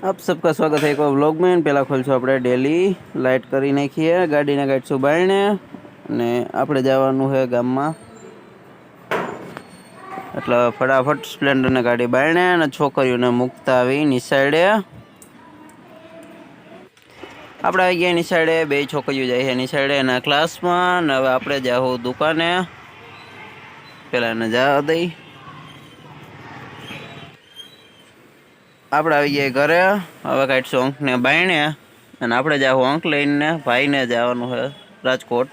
आप सबका स्वागत है एक और व्लॉग में। पहला खोलशो આપણે ડેલી લાઇટ કરી નાખીએ, ગાડીને કાઢશું બારણે અને આપણે જવાનું છે ગામમાં, એટલે ફટાફટ સ્પ્લેન્ડરને ગાડી બારણે અને છોકરીઓને મૂકતા આવી નિશાળે। આપણે આવી ગયા નિશાળે, બે છોકરીઓ જાય છે નિશાળે એના ક્લાસમાં અને હવે આપણે જાવું દુકાને। પહેલાં એને જવા દઈ। આપણે આવી ગયા ઘરે, હવે કાઢશું અંકને બાયણે અને આપણે જાવું અંક લઈને ભાઈને જવાનું છે રાજકોટ,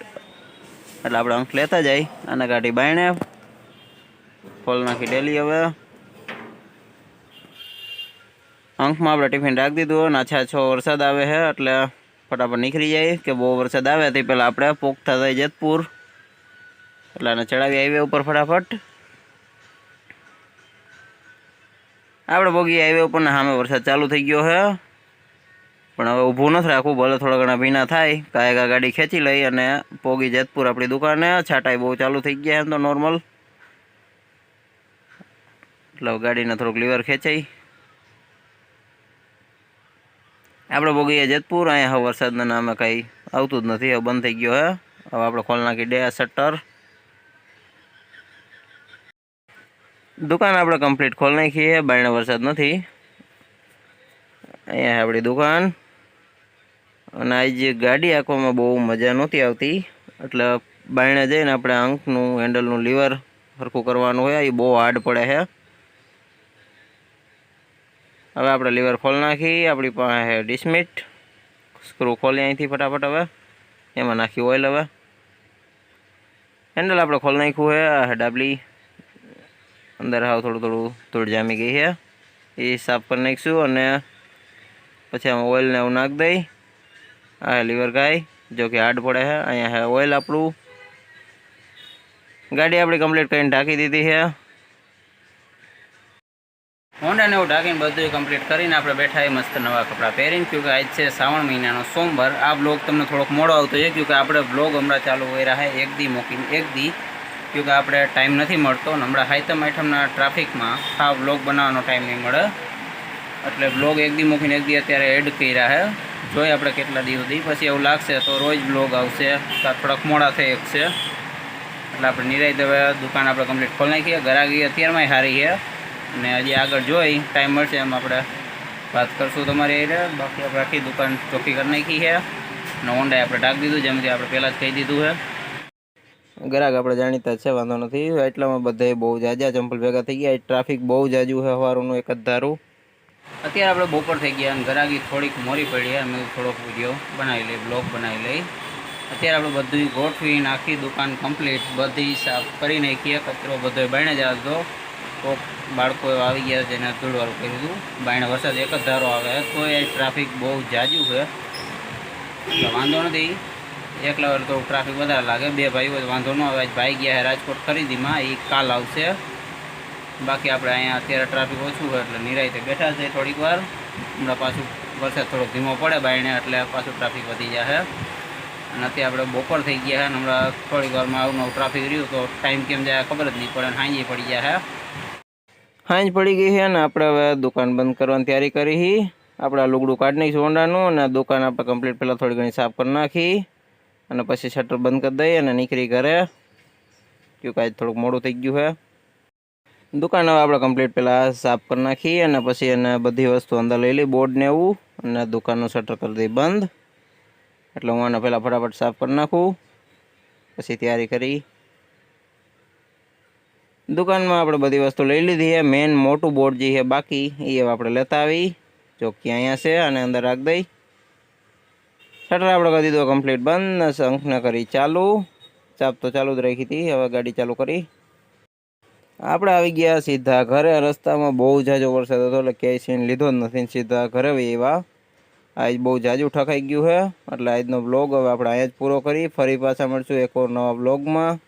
એટલે આપણે અંક લેતા જાય અને ગાડી બાયણે ખોલ નાખી ડેલી। હવે અંકમાં આપણે ટિફિન રાખી દીધું અને આછો વરસાદ આવે છે એટલે ફટાફટ નીકળી જાય કે બહુ વરસાદ આવે તે પહેલાં આપણે પોગતા જાય જેતપુર, એટલે આને ચડાવી હાઈવે ઉપર ફટાફટ। આપણે પોગી હાઈવે ઉપર ને સામે વરસાદ ચાલુ થઈ ગયો છે, પણ હવે ઊભું નથી રાખવું, ભલે થોડા ઘણા ભીના થાય, કાંઈ ગાડી ખેંચી લઈ અને પોગી જેતપુર આપણી દુકાને। છાંટાઈ બહુ ચાલુ થઈ ગયા એમ તો નોર્મલ, એટલે ગાડીને થોડુંક લીવર ખેંચાઈ। આપણે પોગીએ જેતપુર, અહીંયા હવે વરસાદના નામે કાંઈ આવતું જ નથી, હવે બંધ થઈ ગયો છે। હવે આપણે ખોલ નાખી દે શટર, દુકાન આપણે કમ્પ્લીટ ખોલ નાખી છે, બારણે વરસાદ નથી। અહીંયા આપણી દુકાન, અને આજે ગાડી આંકવામાં બહુ મજા નહોતી આવતી, એટલે બારણે જઈને આપણે અંકનું હેન્ડલનું લીવર સરખું કરવાનું હોય, એ બહુ હાર્ડ પડે છે। હવે આપણે લીવર ખોલ નાખી, આપણી પાસે ડિસમિટ સ્ક્રૂ ખોલી અહીંથી ફટાફટ, હવે એમાં નાખી ઓઇલ। હવે હેન્ડલ આપણે ખોલ નાખ્યું છે, આ ડાબલી અંદર હાવ થોડું ધૂળ જામી ગઈ છે, એ સાફ કરી નાખીશું અને પછી આમાં ઓઇલને એવું નાખી દઈ। આ લીવર ગાય જો કે હાર્ડ પડે છે, અહીંયા છે ઓઇલ આપણું। ગાડી આપણી કમ્પ્લીટ કરીને ઢાંકી દીધી છે, હોન્ડાને એવું ઢાંકીને બધું કમ્પ્લીટ કરીને આપણે બેઠા મસ્ત નવા કપડાં પહેરીને, ક્योंकि આજ છે શ્રાવણ મહિનાનો સોમવાર। આ બ્લોગ તમને થોડોક મોડો આવતો છે, ક્योंकि આપણે બ્લોગ હમણાં ચાલુ હોઈ રહ્યા છે એક દી મૂકીને એક દી, क्योंकि આપણે ટાઈમ નથી મળતો ને હમણાં હાઈતમ આઈટમના ટ્રાફિકમાં આ બ્લોગ બનાવવાનો ટાઈમ નહીં મળે, એટલે બ્લોગ એક દી મૂકીને એક દી અત્યારે એડ કર્યા છે। જોઈએ આપણે કેટલા દિવસ દી પછી એવું લાગશે તો રોજ બ્લોગ આવશે, થોડાક મોડા થઈ શકશે, એટલે આપણે નિરાઈ હવે દુકાન આપણે કમ્પ્લીટ ખોલી નાખીએ। ગરાગી અત્યારમાં સારી છે અને હજી આગળ જોઈ ટાઈમ મળશે એમ આપણે વાત કરશું તમારી એ। બાકી આપણે આખી દુકાન ચોખ્ખી કરી નાખી છે અને હોન્ડાએ આપણે ઢાંકી દીધું, જેમથી આપણે પહેલાં જ કહી દીધું છે। ગ્રાહક આપણે જાણીતા છે, વાંધો નથી, એટલામાં બધાય બહુ જાજા ચંપલ ભેગા થઈ ગયા, ટ્રાફિક બહુ જાજુ છે સવારનું એક જ ધારું। અત્યારે આપણે બપોર થઈ ગયા અને ગ્રાહકી થોડીક મોરી પડી, અમે થોડોક વિડીયો બનાવી લઈ, બ્લોગ બનાવી લઈ। અત્યારે આપણે બધું ગોઠવીને આખી દુકાન કમ્પ્લીટ બધી સાફ કરી નાખીએ, કચરો બધો બાયણે જ આવતો, કોક બાળકો આવી ગયા જેને ધૂળવાળું કર્યું હતું, બાયણે વરસાદ એક જ ધારો આવે તો એ ટ્રાફિક બહુ જાજુ છે, એટલે વાંધો નથી। એકલા વાર તો ટ્રાફિક વધારે લાગે, બે ભાઈઓ વાંધો ન આવે, ભાઈ ગયા છે રાજકોટ ખરીદીમાં, એ કાલ આવશે। બાકી આપણે અહીંયા અત્યારે ટ્રાફિક ઓછું હોય એટલે નિરાયતે બેઠા છે થોડીક વાર, હમણાં પાછું વરસાદ થોડોક ધીમો પડે બાયણે એટલે પાછું ટ્રાફિક વધી જશે। અને અત્યારે આપણે બપોર થઈ ગયા છે અને હમણાં થોડીક વારમાં આવું નવું ટ્રાફિક રહ્યું તો ટાઈમ કેમ જાય ખબર જ નહીં પડે, સાંજે પડી જાય। સાંજ પડી ગઈ છે અને આપણે હવે દુકાન બંધ કરવાની તૈયારી કરી। આપણે લુગડું કાઢી નાખીશું હોન્ડાનું અને દુકાન આપણે કમ્પ્લીટ પહેલાં થોડી ઘણી સાફ કરી નાખી અને પછી શટર બંધ કરી દઈએ અને નીકળી ઘરે, ક્योंकि આજ થોડુંક મોડું થઈ ગયું છે। દુકાન હવે આપણે કમ્પ્લીટ પહેલાં સાફ કરી નાખી અને પછી એને બધી વસ્તુ અંદર લઈ લઈ, બોર્ડ ને એવું, અને દુકાનનું શટર કરી દઈ બંધ, એટલે હું આને પહેલાં ફટાફટ સાફ કરી નાખું પછી તૈયારી કરી। દુકાનમાં આપણે બધી વસ્તુ લઈ લીધી છે, મેઇન મોટું બોર્ડ જે છે બાકી એ હવે આપણે લેતા આવી, ચોખ્ખી અહીંયા છે અને અંદર રાખી દઈ। શટર આપણે કરી દીધો કમ્પ્લીટ બંધ, શંખને કરી ચાલુ, ચાપ તો ચાલુ જ રાખી હતી, હવે ગાડી ચાલુ કરી। આપણે આવી ગયા સીધા ઘરે, રસ્તામાં બહુ જાજો વરસાદ હતો એટલે ક્યાંય સીન લીધો જ નથી, સીધા ઘરે એવા આજ બહુ જાજુ ઠકાઈ ગયું છે, એટલે આજનો બ્લોગ હવે આપણે અહીંયા જ પૂરો કરી, ફરી પાછા મળશું એક ઓર નવા બ્લોગમાં।